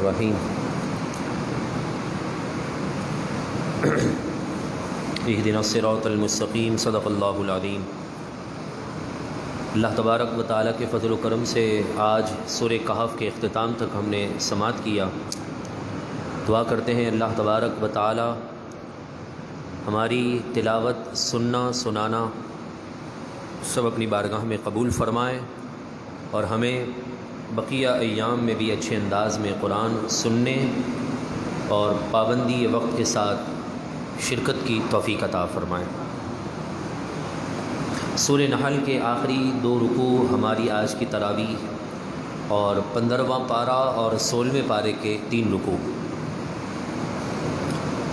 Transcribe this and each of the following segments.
الرحیم اہدنا الصراط المستقیم صدق اللہ العظیم۔ اللہ تبارک و تعالیٰ کے فضل و کرم سے آج سورہ کہف کے اختتام تک ہم نے سماعت کیا۔ دعا کرتے ہیں اللہ تبارک و تعالیٰ ہماری تلاوت، سننا سنانا سب اپنی بارگاہ میں قبول فرمائیں اور ہمیں بقیہ ایام میں بھی اچھے انداز میں قرآن سننے اور پابندی وقت کے ساتھ شرکت کی توفیق عطا فرمائیں۔ سورہ نحل کے آخری 2 رکوع ہماری آج کی تراویح اور 15واں پارہ اور 16ویں پارے کے 3 رکوع۔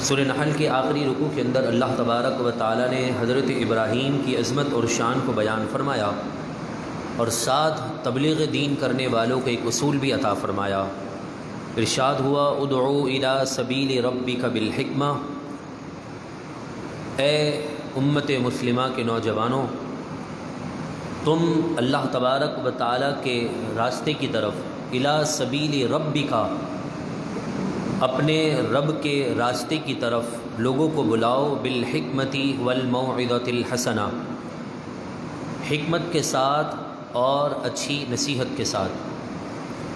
سورہ نحل کے آخری رکوع کے اندر اللہ تبارک و تعالیٰ نے حضرت ابراہیم کی عظمت اور شان کو بیان فرمایا اور ساتھ تبلیغ دین کرنے والوں کو ایک اصول بھی عطا فرمایا۔ ارشاد ہوا ادعو الی سبیل ربک بالحکمہ، اے امت مسلمہ کے نوجوانوں، تم اللہ تبارک و تعالیٰ کے راستے کی طرف، الی سبیل ربک، اپنے رب کے راستے کی طرف لوگوں کو بلاؤ، بالحکمت والموعظۃ الحسنہ، حکمت کے ساتھ اور اچھی نصیحت کے ساتھ۔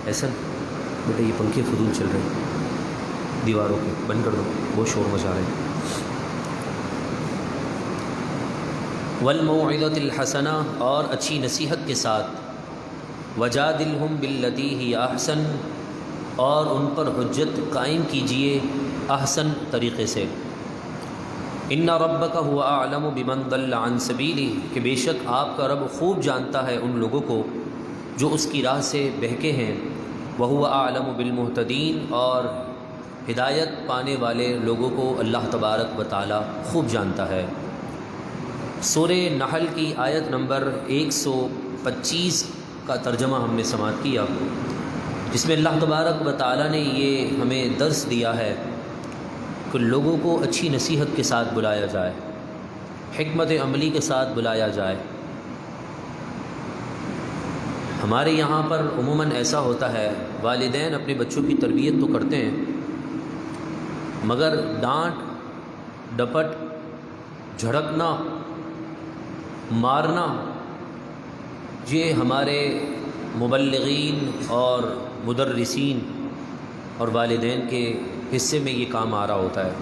ایسا بیٹا یہ پنکھے فضول چل رہے ہیں، دیواروں کے بند کر دو، وہ شور مچا رہے ہیں۔ والموعظۃ الحسنہ، اور اچھی نصیحت کے ساتھ، وجادلہم باللتی ہی احسن، اور ان پر حجت قائم کیجئے احسن طریقے سے۔ ان ربک هو اعلم بمن ضل عن سبیلہ، کہ بے شک آپ کا رب خوب جانتا ہے ان لوگوں کو جو اس کی راہ سے بہکے ہیں، وهو اعلم بالمہتدین، اور ہدایت پانے والے لوگوں کو اللہ تبارک و تعالی خوب جانتا ہے۔ سورہ نحل کی آیت نمبر 125 کا ترجمہ ہم نے سماعت کیا، جس میں اللہ تبارک و تعالی نے یہ ہمیں درس دیا ہے کہ لوگوں کو اچھی نصیحت کے ساتھ بلایا جائے، حکمت عملی کے ساتھ بلایا جائے۔ ہمارے یہاں پر عموماً ایسا ہوتا ہے، والدین اپنے بچوں کی تربیت تو کرتے ہیں، مگر ڈانٹ ڈپٹ، جھڑکنا، مارنا، یہ ہمارے مبلغین اور مدرسین اور والدین کے حصے میں یہ کام آ رہا ہوتا ہے۔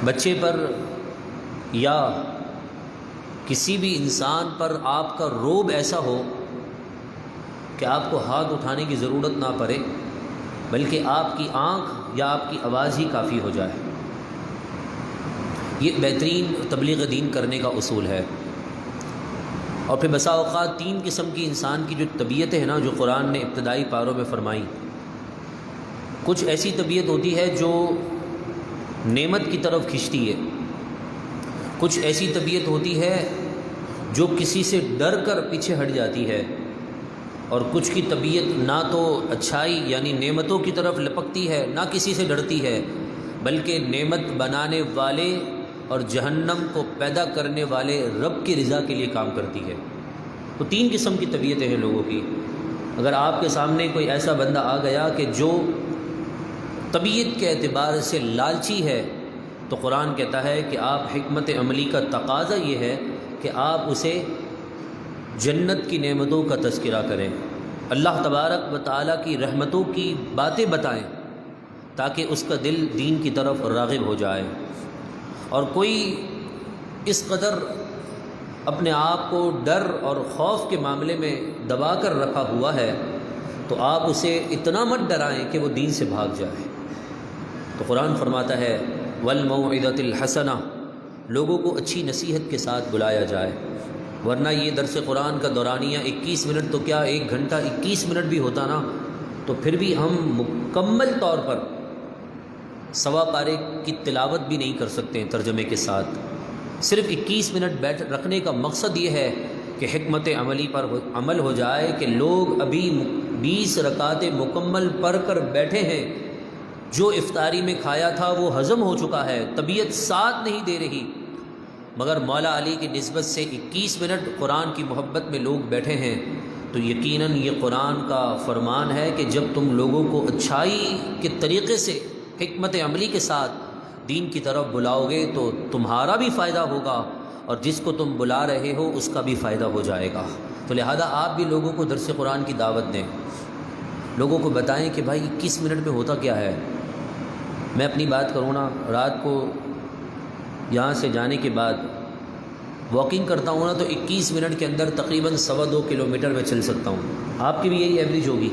بچے پر یا کسی بھی انسان پر آپ کا روب ایسا ہو کہ آپ کو ہاتھ اٹھانے کی ضرورت نہ پڑے، بلکہ آپ کی آنکھ یا آپ کی آواز ہی کافی ہو جائے، یہ بہترین تبلیغ دین کرنے کا اصول ہے۔ اور پھر بسا اوقات 3 قسم کی انسان کی جو طبیعتیں ہیں نا، جو قرآن نے ابتدائی پاروں میں فرمائی، کچھ ایسی طبیعت ہوتی ہے جو نعمت کی طرف کھنچتی ہے، کچھ ایسی طبیعت ہوتی ہے جو کسی سے ڈر کر پیچھے ہٹ جاتی ہے، اور کچھ کی طبیعت نہ تو اچھائی یعنی نعمتوں کی طرف لپکتی ہے، نہ کسی سے ڈرتی ہے، بلکہ نعمت بنانے والے اور جہنم کو پیدا کرنے والے رب کی رضا کے لیے کام کرتی ہے۔ تو 3 قسم کی طبیعتیں ہیں لوگوں کی۔ اگر آپ کے سامنے کوئی ایسا بندہ آ گیا کہ جو طبیعت کے اعتبار سے لالچی ہے، تو قرآن کہتا ہے کہ آپ حکمت عملی کا تقاضا یہ ہے کہ آپ اسے جنت کی نعمتوں کا تذکرہ کریں، اللہ تبارک و تعالیٰ کی رحمتوں کی باتیں بتائیں، تاکہ اس کا دل دین کی طرف راغب ہو جائے۔ اور کوئی اس قدر اپنے آپ کو ڈر اور خوف کے معاملے میں دبا کر رکھا ہوا ہے، تو آپ اسے اتنا مت ڈرائیں کہ وہ دین سے بھاگ جائے۔ تو قرآن فرماتا ہے والموعظۃ الحسنہ، لوگوں کو اچھی نصیحت کے ساتھ بلایا جائے، ورنہ یہ درس قرآن کا دورانیہ 21 منٹ تو کیا 1 گھنٹہ 21 منٹ بھی ہوتا نا، تو پھر بھی ہم مکمل طور پر 1.25 پارے کی تلاوت بھی نہیں کر سکتے ہیں ترجمے کے ساتھ۔ صرف 21 منٹ بیٹھ رکھنے کا مقصد یہ ہے کہ حکمت عملی پر عمل ہو جائے، کہ لوگ ابھی 20 رکعتیں مکمل پڑھ کر بیٹھے ہیں، جو افطاری میں کھایا تھا وہ ہضم ہو چکا ہے، طبیعت ساتھ نہیں دے رہی، مگر مولا علی کی نسبت سے 21 منٹ قرآن کی محبت میں لوگ بیٹھے ہیں، تو یقیناً یہ قرآن کا فرمان ہے کہ جب تم لوگوں کو اچھائی کے طریقے سے حکمت عملی کے ساتھ دین کی طرف بلاؤ گے تو تمہارا بھی فائدہ ہوگا اور جس کو تم بلا رہے ہو اس کا بھی فائدہ ہو جائے گا۔ تو لہذا آپ بھی لوگوں کو درس قرآن کی دعوت دیں، لوگوں کو بتائیں کہ بھائی 21 منٹ میں ہوتا کیا ہے۔ میں اپنی بات کروں نا، رات کو یہاں سے جانے کے بعد واکنگ کرتا ہوں نا تو 21 منٹ کے اندر تقریباً 2.25 کلومیٹر میں چل سکتا ہوں۔ آپ کی بھی یہی ایوریج ہوگی۔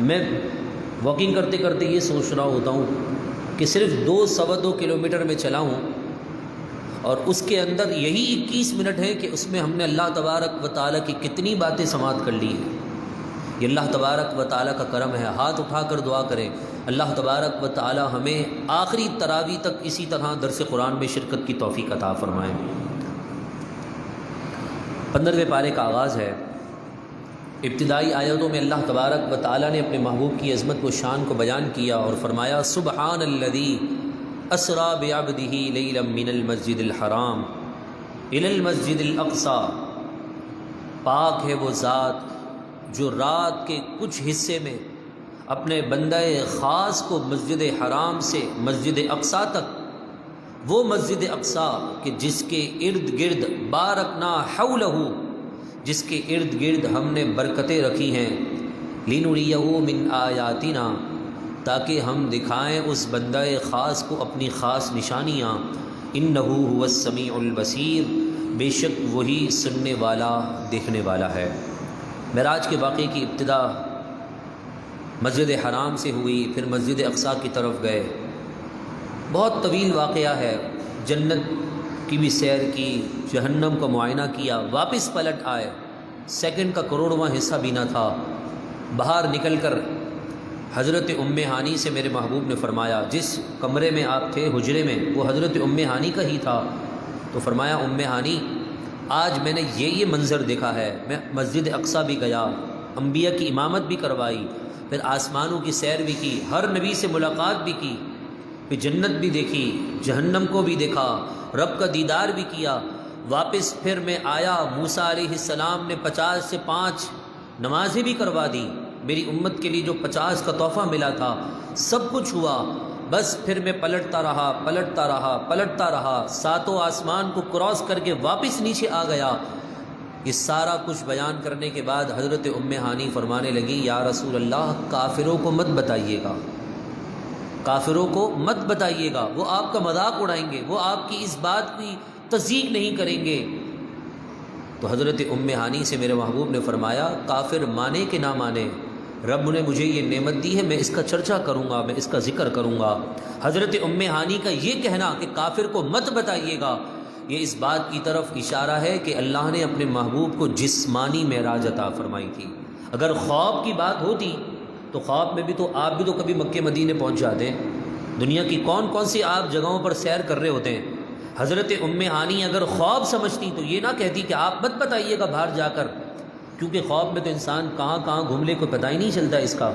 میں واکنگ کرتے کرتے یہ سوچ رہا ہوتا ہوں کہ صرف 2.25 کلومیٹر میں چلا ہوں اور اس کے اندر یہی 21 منٹ ہے کہ اس میں ہم نے اللہ تبارک و تعالیٰ کی کتنی باتیں سماعت کر لی ہیں۔ یہ اللہ تبارک و تعالیٰ کا کرم ہے۔ ہاتھ اٹھا کر دعا کریں اللہ تبارک و تعالیٰ ہمیں آخری تراویح تک اسی طرح درس قرآن میں شرکت کی توفیق عطا فرمائیں۔ 15ویں پارے کا آغاز ہے۔ ابتدائی آیتوں میں اللہ تبارک و تعالیٰ نے اپنے محبوب کی عظمت و شان کو بیان کیا اور فرمایا سبحان الذی اسریٰ بعبدہ لیلا من المسجد الحرام الی المسجد الاقصی، پاک ہے وہ ذات جو رات کے کچھ حصے میں اپنے بندہ خاص کو مسجد حرام سے مسجد اقصی تک، وہ مسجد اقصی کہ جس کے ارد گرد بارکنا حولہ، جس کے ارد گرد ہم نے برکتیں رکھی ہیں، لنریہ من آیاتنا، تاکہ ہم دکھائیں اس بندہ خاص کو اپنی خاص نشانیاں، انہ هو السمیع البصیر، بے شک وہی سننے والا دیکھنے والا ہے۔ معراج کے واقعے کی ابتدا مسجد حرام سے ہوئی، پھر مسجد اقصی کی طرف گئے۔ بہت طویل واقعہ ہے، جنت کی بھی سیر کی، جہنم کا معائنہ کیا، واپس پلٹ آئے، سیکنڈ کا کروڑواں حصہ بھی نہ تھا۔ باہر نکل کر حضرت ام ہانی سے میرے محبوب نے فرمایا، جس کمرے میں آپ تھے حجرے میں وہ حضرت ام ہانی کا ہی تھا، تو فرمایا ام ہانی آج میں نے یہ منظر دیکھا ہے۔ میں مسجد اقصی بھی گیا، انبیاء کی امامت بھی کروائی، پھر آسمانوں کی سیر بھی کی، ہر نبی سے ملاقات بھی کی، پھر جنت بھی دیکھی، جہنم کو بھی دیکھا، رب کا دیدار بھی کیا۔ واپس پھر میں آیا، موسیٰ علیہ السلام نے 50 سے 5 نمازیں بھی کروا دی، میری امت کے لیے جو 50 کا تحفہ ملا تھا سب کچھ ہوا۔ بس پھر میں پلٹتا رہا، 7 آسمان کو کراس کر کے واپس نیچے آ گیا۔ یہ سارا کچھ بیان کرنے کے بعد حضرت ام ہانی فرمانے لگی یا رسول اللہ کافروں کو مت بتائیے گا، کافروں کو مت بتائیے گا، وہ آپ کا مذاق اڑائیں گے، وہ آپ کی اس بات کی تصدیق نہیں کریں گے۔ تو حضرت ام ہانی سے میرے محبوب نے فرمایا کافر مانے کہ نہ مانے، رب نے مجھے یہ نعمت دی ہے، میں اس کا چرچا کروں گا، میں اس کا ذکر کروں گا۔ حضرت ام ہانی کا یہ کہنا کہ کافر کو مت بتائیے گا، یہ اس بات کی طرف اشارہ ہے کہ اللہ نے اپنے محبوب کو جسمانی معراج عطا فرمائی تھی۔ اگر خواب کی بات ہوتی تو خواب میں بھی تو آپ بھی تو کبھی مکے مدینے پہنچ جاتے ہیں، دنیا کی کون کون سی آپ جگہوں پر سیر کر رہے ہوتے ہیں۔ حضرت ام ہانی اگر خواب سمجھتی تو یہ نہ کہتی کہ آپ مت بتائیے گا باہر جا کر، کیونکہ خواب میں تو انسان کہاں کہاں گھوم لے کوئی پتہ ہی نہیں چلتا اس کا،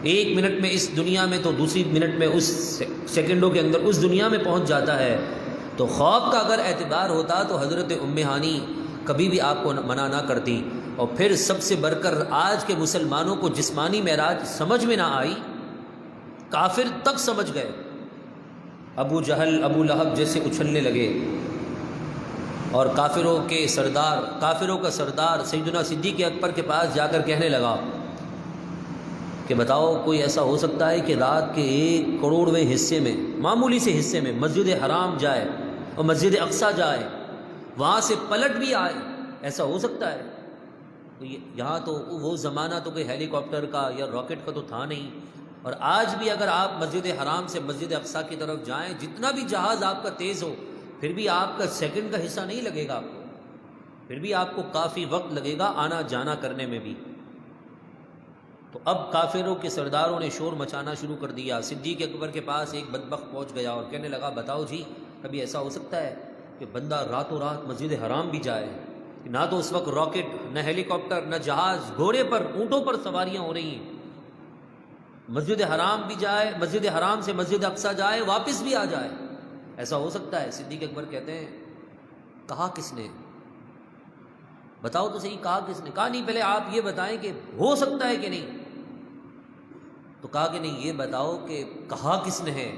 1 منٹ میں اس دنیا میں تو دوسری منٹ میں اس سیکنڈوں کے اندر اس دنیا میں پہنچ جاتا ہے۔ تو خواب کا اگر اعتبار ہوتا تو حضرت ام ہانی کبھی بھی آپ کو منع نہ کرتی۔ اور پھر سب سے بڑھ کر آج کے مسلمانوں کو جسمانی معراج سمجھ میں نہ آئی، کافر تک سمجھ گئے، ابو جہل ابو لہب جیسے اچھلنے لگے، اور کافروں کا سردار سیدنا صدیق اکبر کے پاس جا کر کہنے لگا کہ بتاؤ کوئی ایسا ہو سکتا ہے کہ رات کے 1 کروڑویں حصے میں، معمولی سے حصے میں مسجد حرام جائے اور مسجد اقصی جائے، وہاں سے پلٹ بھی آئے، ایسا ہو سکتا ہے؟ تو یہاں تو وہ زمانہ تو کوئی ہیلی کاپٹر کا یا راکٹ کا تو تھا نہیں، اور آج بھی اگر آپ مسجد حرام سے مسجد اقصی کی طرف جائیں، جتنا بھی جہاز آپ کا تیز ہو، پھر بھی آپ کا سیکنڈ کا حصہ نہیں لگے گا، آپ کو پھر بھی آپ کو کافی وقت لگے گا آنا جانا کرنے میں بھی۔ تو اب کافروں کے سرداروں نے شور مچانا شروع کر دیا۔ صدیق اکبر کے پاس ایک بدبخت پہنچ گیا اور کہنے لگا بتاؤ جی کبھی ایسا ہو سکتا ہے کہ بندہ راتوں رات مسجد حرام بھی جائے؟ نہ تو اس وقت راکٹ، نہ ہیلی کاپٹر، نہ جہاز، گھوڑے پر، اونٹوں پر سواریاں ہو رہی ہیں، مسجد حرام بھی جائے، مسجد حرام سے مسجد اقصی جائے، واپس بھی آ جائے، ایسا ہو سکتا ہے؟ صدیق اکبر کہتے ہیں کہا کس نے؟ بتاؤ تو صحیح کہا کس نے؟ کہا نہیں پہلے آپ یہ بتائیں کہ ہو سکتا ہے کہ نہیں. تو کہا کہ نہیں، یہ بتاؤ کہ کہا کس نے ہے.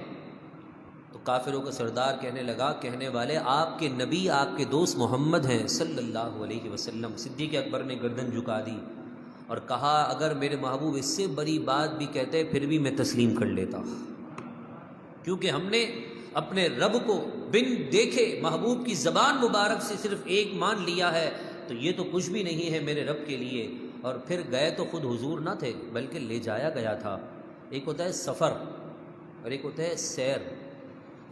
تو کافروں کا سردار کہنے لگا، کہنے والے آپ کے نبی، آپ کے دوست محمد ہیں صلی اللہ علیہ وسلم. صدیق اکبر نے گردن جھکا دی اور کہا اگر میرے محبوب اس سے بڑی بات بھی کہتے پھر بھی میں تسلیم کر لیتا، کیونکہ ہم نے اپنے رب کو بن دیکھے محبوب کی زبان مبارک سے صرف ایک مان لیا ہے، تو یہ تو کچھ بھی نہیں ہے میرے رب کے لیے. اور پھر گئے تو خود حضور نہ تھے بلکہ لے جایا گیا تھا. ایک ہوتا ہے سفر اور ایک ہوتا ہے سیر.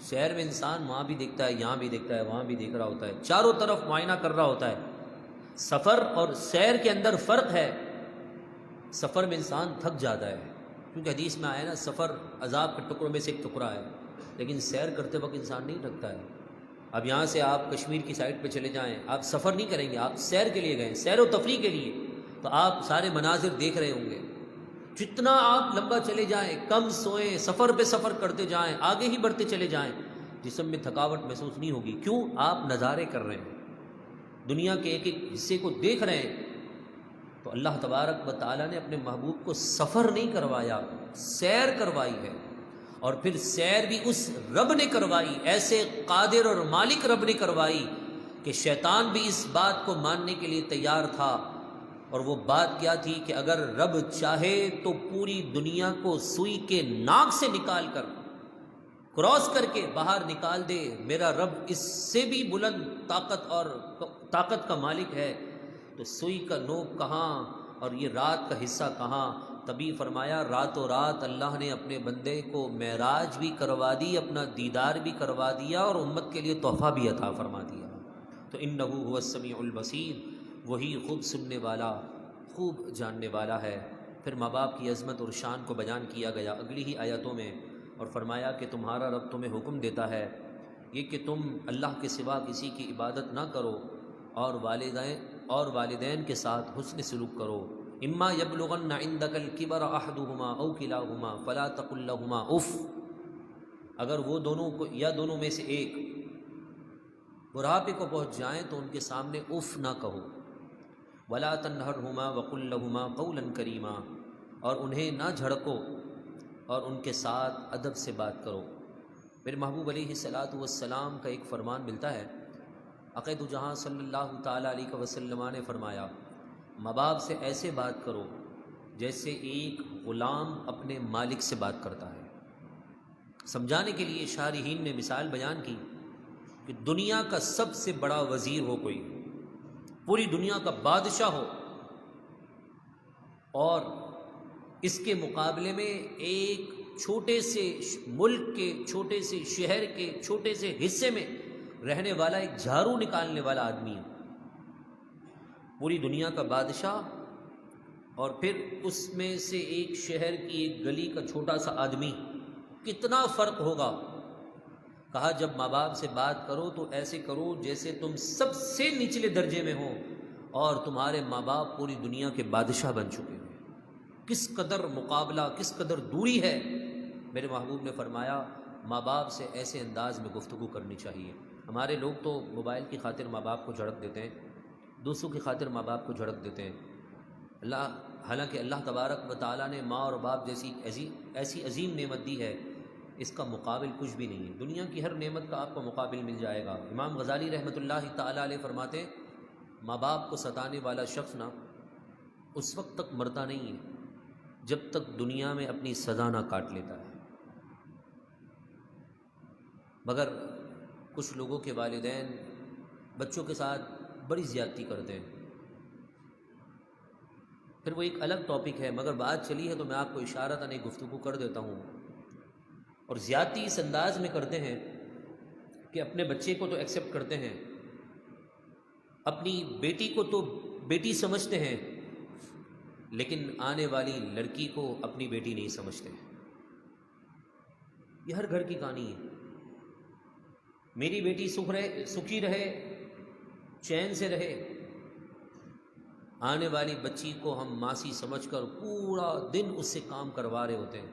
شہر میں انسان وہاں بھی دیکھتا ہے، یہاں بھی دیکھتا ہے، وہاں بھی دیکھ رہا ہوتا ہے، چاروں طرف معائنہ کر رہا ہوتا ہے. سفر اور سیر کے اندر فرق ہے. سفر میں انسان تھک جاتا ہے، کیونکہ حدیث میں آیا نا، سفر عذاب کے ٹکڑوں میں سے ایک ٹکڑا ہے. لیکن سیر کرتے وقت انسان نہیں تھکتا ہے. اب یہاں سے آپ کشمیر کی سائڈ پہ چلے جائیں، آپ سفر نہیں کریں گے، آپ سیر کے لیے گئے، سیر و تفریح کے لیے، تو آپ سارے مناظر دیکھ رہے ہوں گے. جتنا آپ لمبا چلے جائیں، کم سوئیں، سفر پہ سفر کرتے جائیں، آگے ہی بڑھتے چلے جائیں، جسم میں تھکاوٹ محسوس نہیں ہوگی. کیوں؟ آپ نظارے کر رہے ہیں، دنیا کے ایک ایک حصے کو دیکھ رہے ہیں. تو اللہ تبارک و تعالیٰ نے اپنے محبوب کو سفر نہیں کروایا، سیر کروائی ہے. اور پھر سیر بھی اس رب نے کروائی، ایسے قادر اور مالک رب نے کروائی کہ شیطان بھی اس بات کو ماننے کے لیے تیار تھا. اور وہ بات کیا تھی کہ اگر رب چاہے تو پوری دنیا کو سوئی کے ناک سے نکال کر، کراس کر کے باہر نکال دے. میرا رب اس سے بھی بلند طاقت کا مالک ہے. تو سوئی کا نوک کہاں اور یہ رات کا حصہ کہاں؟ تبھی فرمایا راتوں رات اللہ نے اپنے بندے کو معراج بھی کروا دی، اپنا دیدار بھی کروا دیا اور امت کے لیے تحفہ بھی عطا فرما دیا. تو انہ هو السمیع البصیر، وہی خوب سننے والا، خوب جاننے والا ہے. پھر ماں باپ کی عظمت اور شان کو بیان کیا گیا اگلی ہی آیتوں میں، اور فرمایا کہ تمہارا رب تمہیں حکم دیتا ہے یہ کہ تم اللہ کے سوا کسی کی عبادت نہ کرو، اور والدین کے ساتھ حسن سلوک کرو. اما یبلغن عندک الکبر احدہما او کلاہما فلا تقل لہما اف، اگر وہ دونوں کو یا دونوں میں سے ایک بڑھاپے کو پہنچ جائیں تو ان کے سامنے اف نہ کہو. ولا تنہرہما وقل لہما قولا کریما، اور انہیں نہ جھڑکو اور ان کے ساتھ ادب سے بات کرو. میرے محبوب علیہ الصلاۃ والسلام کا ایک فرمان ملتا ہے، عقید جہاں صلی اللہ تعالیٰ علیہ وسلم نے فرمایا ماں باپ سے ایسے بات کرو جیسے ایک غلام اپنے مالک سے بات کرتا ہے. سمجھانے کے لیے شارحین نے مثال بیان کی کہ دنیا کا سب سے بڑا وزیر ہو کوئی، پوری دنیا کا بادشاہ ہو، اور اس کے مقابلے میں ایک چھوٹے سے ملک کے، چھوٹے سے شہر کے، چھوٹے سے حصے میں رہنے والا ایک جھاڑو نکالنے والا آدمی ہے. پوری دنیا کا بادشاہ اور پھر اس میں سے ایک شہر کی ایک گلی کا چھوٹا سا آدمی، کتنا فرق ہوگا. کہا جب ماں باپ سے بات کرو تو ایسے کرو جیسے تم سب سے نچلے درجے میں ہو اور تمہارے ماں باپ پوری دنیا کے بادشاہ بن چکے ہیں. کس قدر مقابلہ، کس قدر دوری ہے. میرے محبوب نے فرمایا ماں باپ سے ایسے انداز میں گفتگو کرنی چاہیے. ہمارے لوگ تو موبائل کی خاطر ماں باپ کو جھڑک دیتے ہیں، دوستوں کی خاطر ماں باپ کو جھڑک دیتے ہیں. حالانکہ اللہ تبارک و تعالیٰ نے ماں اور باپ جیسی ایسی عظیم نعمت دی ہے، اس کا مقابل کچھ بھی نہیں ہے. دنیا کی ہر نعمت کا آپ کو مقابل مل جائے گا. امام غزالی رحمۃ اللہ تعالیٰ علیہ فرماتے ہیں ماں باپ کو ستانے والا شخص نا اس وقت تک مرتا نہیں ہے جب تک دنیا میں اپنی سزا نہ کاٹ لیتا ہے. مگر کچھ لوگوں کے والدین بچوں کے ساتھ بڑی زیادتی کرتے ہیں. پھر وہ ایک الگ ٹاپک ہے، مگر بات چلی ہے تو میں آپ کو اشارتاً ایک گفتگو کر دیتا ہوں. اور زیادتی اس انداز میں کرتے ہیں کہ اپنے بچے کو تو ایکسیپٹ کرتے ہیں، اپنی بیٹی کو تو بیٹی سمجھتے ہیں، لیکن آنے والی لڑکی کو اپنی بیٹی نہیں سمجھتے. یہ ہر گھر کی کہانی ہے. میری بیٹی سکھی رہے، چین سے رہے. آنے والی بچی کو ہم ماسی سمجھ کر پورا دن اس سے کام کروا رہے ہوتے ہیں.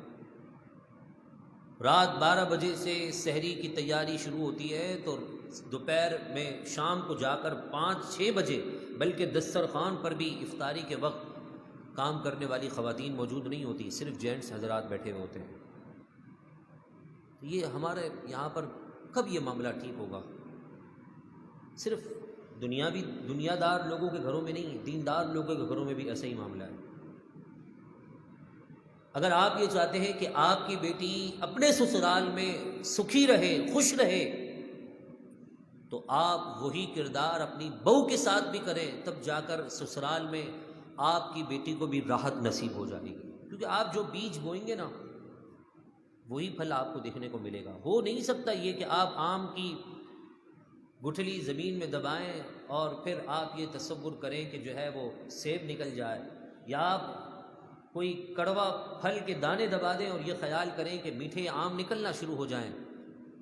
رات 12 بجے سے سحری کی تیاری شروع ہوتی ہے تو دوپہر میں شام کو جا کر 5-6 بجے بلکہ دسترخوان پر بھی افطاری کے وقت کام کرنے والی خواتین موجود نہیں ہوتی، صرف جینٹس حضرات بیٹھے ہوئے ہوتے ہیں۔ یہ ہمارے یہاں پر کب یہ معاملہ ٹھیک ہوگا؟ صرف دنیا دار لوگوں کے گھروں میں نہیں، دیندار لوگوں کے گھروں میں بھی ایسا ہی معاملہ ہے۔ اگر آپ یہ چاہتے ہیں کہ آپ کی بیٹی اپنے سسرال میں سکھی رہے، خوش رہے، تو آپ وہی کردار اپنی بہو کے ساتھ بھی کریں، تب جا کر سسرال میں آپ کی بیٹی کو بھی راحت نصیب ہو جائے گی۔ کیونکہ آپ جو بیج بوئیں گے نا، وہی پھل آپ کو دیکھنے کو ملے گا۔ ہو نہیں سکتا یہ کہ آپ آم کی گٹھلی زمین میں دبائیں اور پھر آپ یہ تصور کریں کہ جو ہے وہ سیب نکل جائے، یا آپ کوئی کڑوا پھل کے دانے دبا دیں اور یہ خیال کریں کہ میٹھے آم نکلنا شروع ہو جائیں۔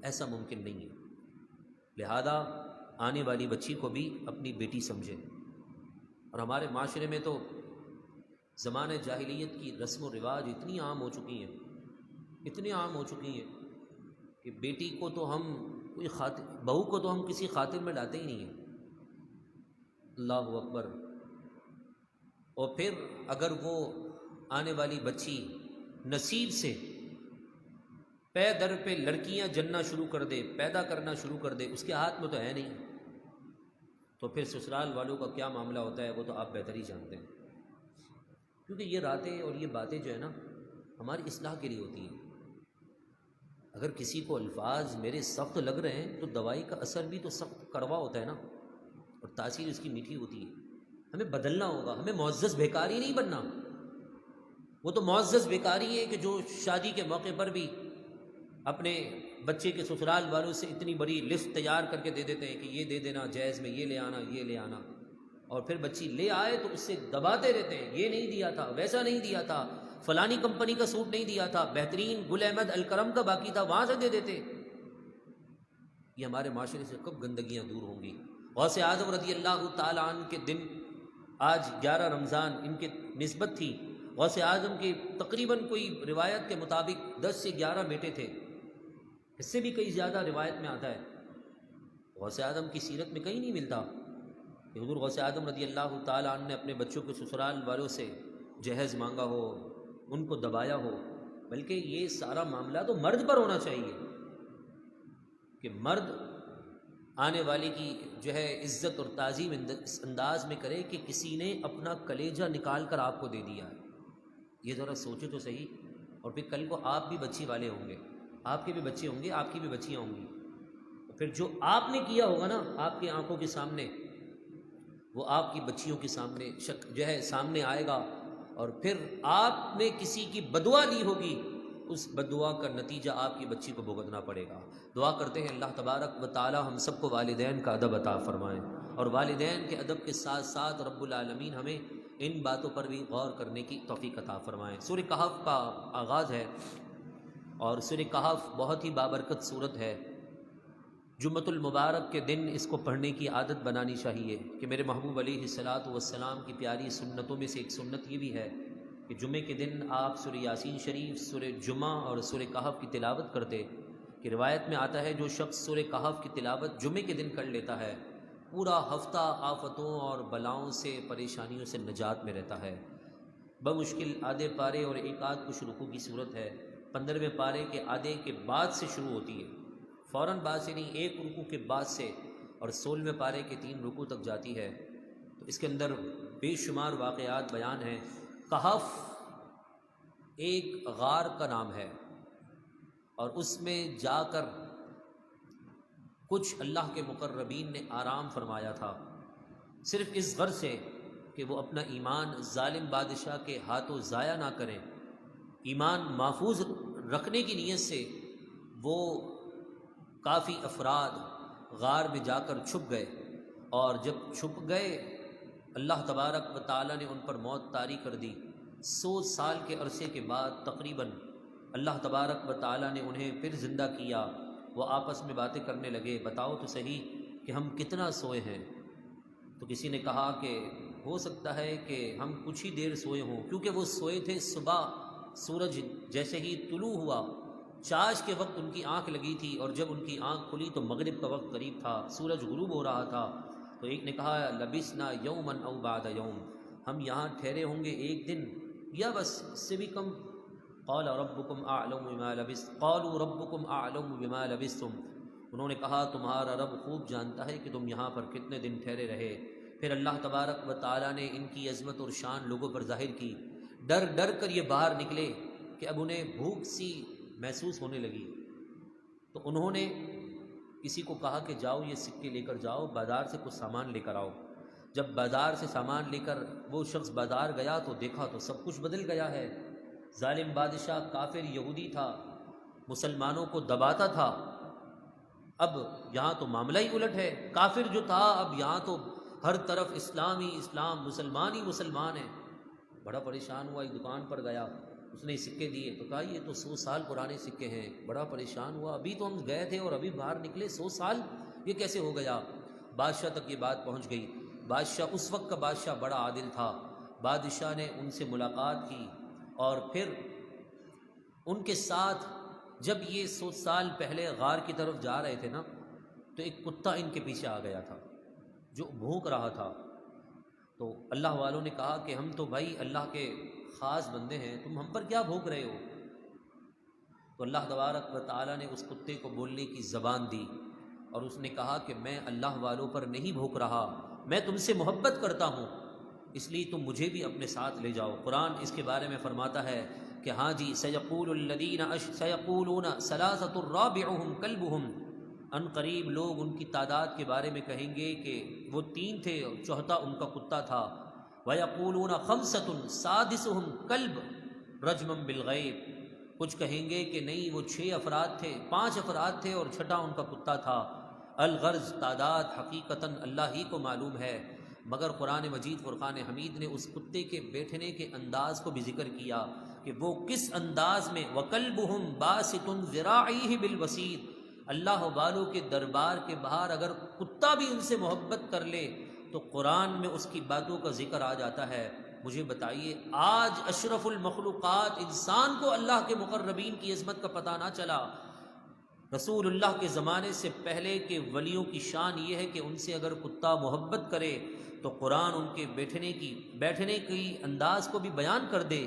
ایسا ممکن نہیں ہے۔ لہذا آنے والی بچی کو بھی اپنی بیٹی سمجھیں۔ اور ہمارے معاشرے میں تو زمانہ جاہلیت کی رسم و رواج اتنی عام ہو چکی ہیں، اتنی عام ہو چکی ہیں کہ بیٹی کو تو ہم کوئی بہو کو تو ہم کسی خاطر میں لاتے ہی نہیں ہیں۔ اللہ اکبر۔ اور پھر اگر وہ آنے والی بچی نصیب سے پے در پہ لڑکیاں جننا شروع کر دے، پیدا کرنا شروع کر دے، اس کے ہاتھ میں تو ہے نہیں، تو پھر سسرال والوں کا کیا معاملہ ہوتا ہے وہ تو آپ بہتر ہی جانتے ہیں۔ کیونکہ یہ راتیں اور یہ باتیں جو ہے نا ہماری اصلاح کے لیے ہوتی ہیں۔ اگر کسی کو الفاظ میرے سخت لگ رہے ہیں تو دوائی کا اثر بھی تو سخت کڑوا ہوتا ہے نا، اور تاثیر اس کی میٹھی ہوتی ہے۔ ہمیں بدلنا ہوگا، ہمیں معزز بھیکاری نہیں بننا۔ وہ تو معزز بھیکاری ہے کہ جو شادی کے موقع پر بھی اپنے بچے کے سسرال والوں سے اتنی بڑی لسٹ تیار کر کے دے دیتے ہیں کہ یہ دے دینا، جہیز میں یہ لے آنا، یہ لے آنا، اور پھر بچی لے آئے تو اس سے دباتے رہتے ہیں، یہ نہیں دیا تھا، ویسا نہیں دیا تھا، فلانی کمپنی کا سوٹ نہیں دیا تھا، بہترین گل احمد الکرم کا باقی تھا، وہاں سے دے دیتے۔ یہ ہمارے معاشرے سے کب گندگیاں دور ہوں گی؟ غوث اعظم رضی اللہ تعالیٰ عنہ کے دن آج 11 رمضان ان کے نسبت تھی۔ غوث اعظم کے تقریباً کوئی روایت کے مطابق 10 سے 11 بیٹے تھے، اس سے بھی کئی زیادہ روایت میں آتا ہے۔ غوث اعظم کی سیرت میں کہیں نہیں ملتا کہ حضور غوث اعظم رضی اللہ تعالیٰ عنہ نے اپنے بچوں کے سسرال والوں سے جہیز مانگا ہو، ان کو دبایا ہو، بلکہ یہ سارا معاملہ تو مرد پر ہونا چاہیے کہ مرد آنے والی کی جو ہے عزت اور تعظیم اس انداز میں کرے کہ کسی نے اپنا کلیجہ نکال کر آپ کو دے دیا ہے۔ یہ ذرا سوچے تو صحیح۔ اور پھر کل کو آپ بھی بچی والے ہوں گے، آپ کے بھی بچے ہوں گے، آپ کی بھی بچیاں ہوں گی، پھر جو آپ نے کیا ہوگا نا آپ کی آنکھوں کے سامنے، وہ آپ کی بچیوں کے سامنے جو ہے سامنے آئے گا، اور پھر آپ نے کسی کی بدعا دی ہوگی، اس بدعا کا نتیجہ آپ کی بچی کو بھگتنا پڑے گا۔ دعا کرتے ہیں اللہ تبارک و تعالی ہم سب کو والدین کا ادب عطا فرمائیں، اور والدین کے ادب کے ساتھ ساتھ رب العالمین ہمیں ان باتوں پر بھی غور کرنے کی توفیق عطا فرمائیں۔ سورہ کہف کا آغاز ہے، اور سورہ کہف بہت ہی بابرکت سورت ہے۔ جمعۃ المبارک کے دن اس کو پڑھنے کی عادت بنانی چاہیے کہ میرے محبوب علیہ الصلاۃ والسلام کی پیاری سنتوں میں سے ایک سنت یہ بھی ہے کہ جمعے کے دن آپ سورہ یاسین شریف، سورہ جمعہ اور سورہ کہف کی تلاوت کرتے، کہ روایت میں آتا ہے جو شخص سورہ کہف کی تلاوت جمعے کے دن کر لیتا ہے پورا ہفتہ آفتوں اور بلاؤں سے، پریشانیوں سے نجات میں رہتا ہے۔ بمشکل آدھے پارے اور ایک آدھ کچھ رکوع کی صورت ہے، 15ویں پارے کے آدھے کے بعد سے شروع ہوتی ہے، فوراً بعد سے نہیں، ایک رکوع کے بعد سے، اور 16ویں پارے کے 3 رکوع تک جاتی ہے۔ تو اس کے اندر بے شمار واقعات بیان ہیں۔ کہف ایک غار کا نام ہے، اور اس میں جا کر کچھ اللہ کے مقربین نے آرام فرمایا تھا، صرف اس غرض سے کہ وہ اپنا ایمان ظالم بادشاہ کے ہاتھوں ضائع نہ کریں، ایمان محفوظ رکھنے کی نیت سے وہ کافی افراد غار میں جا کر چھپ گئے، اور جب چھپ گئے اللہ تبارک و تعالیٰ نے ان پر موت طاری کر دی۔ 100 سال کے عرصے کے بعد تقریباً اللہ تبارک و تعالیٰ نے انہیں پھر زندہ کیا۔ وہ آپس میں باتیں کرنے لگے، بتاؤ تو صحیح کہ ہم کتنا سوئے ہیں؟ تو کسی نے کہا کہ ہو سکتا ہے کہ ہم کچھ ہی دیر سوئے ہوں، کیونکہ وہ سوئے تھے صبح سورج جیسے ہی طلوع ہوا، چاش کے وقت ان کی آنکھ لگی تھی، اور جب ان کی آنکھ کھلی تو مغرب کا وقت قریب تھا، سورج غروب ہو رہا تھا۔ تو ایک نے کہا لبثنا یوما او بعد یوم، ہم یہاں ٹھہرے ہوں گے ایک دن یا بس اس سے بھی کم۔ قال ربکم اعلم بما لبثتم، قالوا ربکم اعلم بما لبثتم، انہوں نے کہا تمہارا رب خوب جانتا ہے کہ تم یہاں پر کتنے دن ٹھہرے رہے۔ پھر اللہ تبارک و تعالیٰ نے ان کی عظمت اور شان لوگوں پر ظاہر کی، ڈر ڈر کر یہ باہر نکلے کہ اب انہیں بھوک سی محسوس ہونے لگی، تو انہوں نے کسی کو کہا کہ جاؤ یہ سکے لے کر جاؤ، بازار سے کچھ سامان لے کر آؤ۔ جب بازار سے سامان لے کر وہ شخص بازار گیا تو دیکھا تو سب کچھ بدل گیا ہے۔ ظالم بادشاہ کافر یہودی تھا، مسلمانوں کو دباتا تھا، اب یہاں تو معاملہ ہی الٹ ہے۔ کافر جو تھا اب یہاں تو ہر طرف اسلام ہی اسلام، مسلمان ہی مسلمان ہیں۔ بڑا پریشان ہوا، ایک دکان پر گیا، اس نے سکے دیے تو کہا یہ تو 100 سال پرانے سکے ہیں۔ بڑا پریشان ہوا، ابھی تو ہم گئے تھے اور ابھی باہر نکلے، 100 سال یہ کیسے ہو گیا؟ بادشاہ تک یہ بات پہنچ گئی۔ بادشاہ اس وقت کا بادشاہ بڑا عادل تھا، بادشاہ نے ان سے ملاقات کی اور پھر ان کے ساتھ جب یہ 100 سال پہلے غار کی طرف جا رہے تھے نا تو ایک کتا ان کے پیچھے آ گیا تھا جو بھونک رہا تھا۔ تو اللہ والوں نے کہا کہ ہم تو بھائی اللہ کے خاص بندے ہیں، تم ہم پر کیا بھونک رہے ہو؟ تو اللہ تبارک و تعالیٰ نے اس کتے کو بولنے کی زبان دی اور اس نے کہا کہ میں اللہ والوں پر نہیں بھونک رہا، میں تم سے محبت کرتا ہوں، اس لیے تم مجھے بھی اپنے ساتھ لے جاؤ۔ قرآن اس کے بارے میں فرماتا ہے کہ ہاں جی سیقولون ثلاثۃ رابعهم کلبهم، ان قریب لوگ ان کی تعداد کے بارے میں کہیں گے کہ وہ 3 تھے اور چوتھا ان کا کتا تھا۔ وَيَقُولُونَ خَمْسَةٌ سَادِسُهُمْ كَلْبٌ رَجْمًا بِالْغَيْبِ، کچھ کہیں گے کہ نہیں وہ 6 افراد تھے، 5 افراد تھے اور چھٹا ان کا کتا تھا۔ الغرض تعداد حقیقتاً اللہ ہی کو معلوم ہے، مگر قرآن مجید فرقان حمید نے اس کتے کے بیٹھنے کے انداز کو بھی ذکر کیا کہ وہ کس انداز میں وَكَلْبُهُمْ بَاسِطٌ ذِرَاعِهِ بِالْوَسِيدِ، اللہ والوں کے دربار کے باہر اگر کتا بھی ان سے محبت کر لے تو قرآن میں اس کی باتوں کا ذکر آ جاتا ہے۔ مجھے بتائیے آج اشرف المخلوقات انسان کو اللہ کے مقربین کی عظمت کا پتہ نہ چلا؟ رسول اللہ کے زمانے سے پہلے کے ولیوں کی شان یہ ہے کہ ان سے اگر کتا محبت کرے تو قرآن ان کے بیٹھنے کی انداز کو بھی بیان کر دے،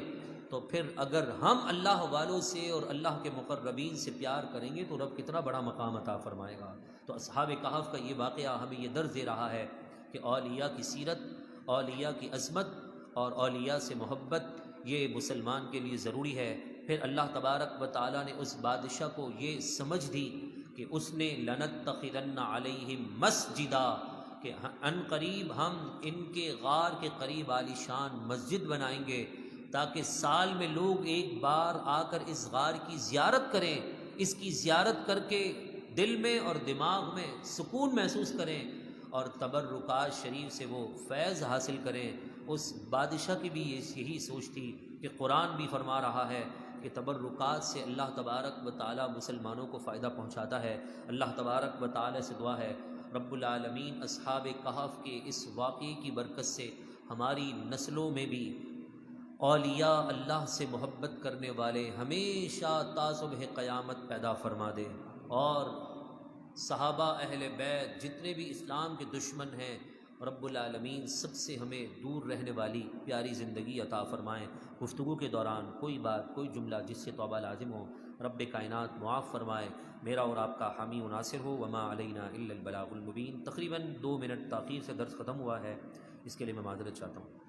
تو پھر اگر ہم اللہ والوں سے اور اللہ کے مقربین سے پیار کریں گے تو رب کتنا بڑا مقام عطا فرمائے گا۔ تو اصحاب کہف کا یہ واقعہ ہمیں یہ درس دے رہا ہے کہ اولیاء کی سیرت، اولیاء کی عظمت اور اولیاء سے محبت یہ مسلمان کے لیے ضروری ہے۔ پھر اللہ تبارک و تعالیٰ نے اس بادشاہ کو یہ سمجھ دی کہ اس نے لَنَتَّخِذَنَّ عَلَيْهِمْ مَسْجِدًا، کہ ان قریب ہم ان کے غار کے قریب عالی شان مسجد بنائیں گے تاکہ سال میں لوگ ایک بار آ کر اس غار کی زیارت کریں، اس کی زیارت کر کے دل میں اور دماغ میں سکون محسوس کریں اور تبرکات شریف سے وہ فیض حاصل کریں۔ اس بادشاہ کی بھی یہی سوچ تھی کہ قرآن بھی فرما رہا ہے کہ تبرکات سے اللہ تبارک و تعالی مسلمانوں کو فائدہ پہنچاتا ہے۔ اللہ تبارک و تعالی سے دعا ہے رب العالمین اصحاب کہف کے اس واقعے کی برکت سے ہماری نسلوں میں بھی اولیاء اللہ سے محبت کرنے والے ہمیشہ تا صبح قیامت پیدا فرما دے، اور صحابہ اہل بیت جتنے بھی اسلام کے دشمن ہیں رب العالمین سب سے ہمیں دور رہنے والی پیاری زندگی عطا فرمائیں۔ گفتگو کے دوران کوئی بات کوئی جملہ جس سے توبہ لازم ہو رب کائنات معاف فرمائے، میرا اور آپ کا حامی و ناصر ہو۔ وما علینا الا البلاغ المبین۔ تقریباً 2 منٹ تاخیر سے درس ختم ہوا ہے، اس کے لیے میں معذرت چاہتا ہوں۔